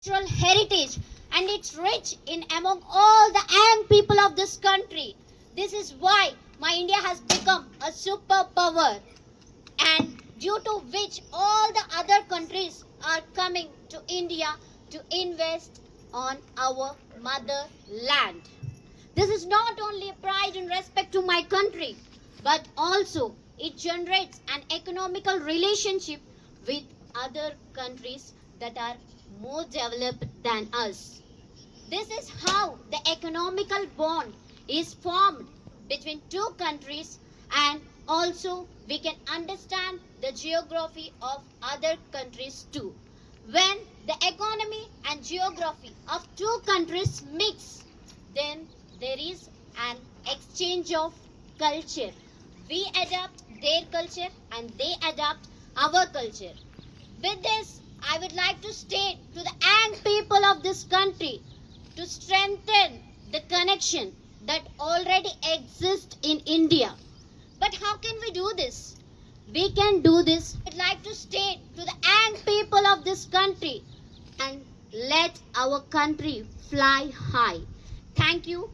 cultural heritage, and it's rich in among all the young people of this country. This is why my India has become a superpower, and due to which all the other countries are coming to India to invest on our motherland. This is not only a pride and respect to my country, but also it generates an economical relationship with other countries that are more developed than us. This is how the economical bond is formed between two countries, and also we can understand the geography of other countries too. When the economy and geography of two countries mix, then there is an exchange of culture. We adapt their culture and they adapt our culture. With this, I would like to state to the young people of this country to strengthen the connection that already exists in India. But how can we do this? We can do this. I'd like to state to the young people of this country and let our country fly high. Thank you.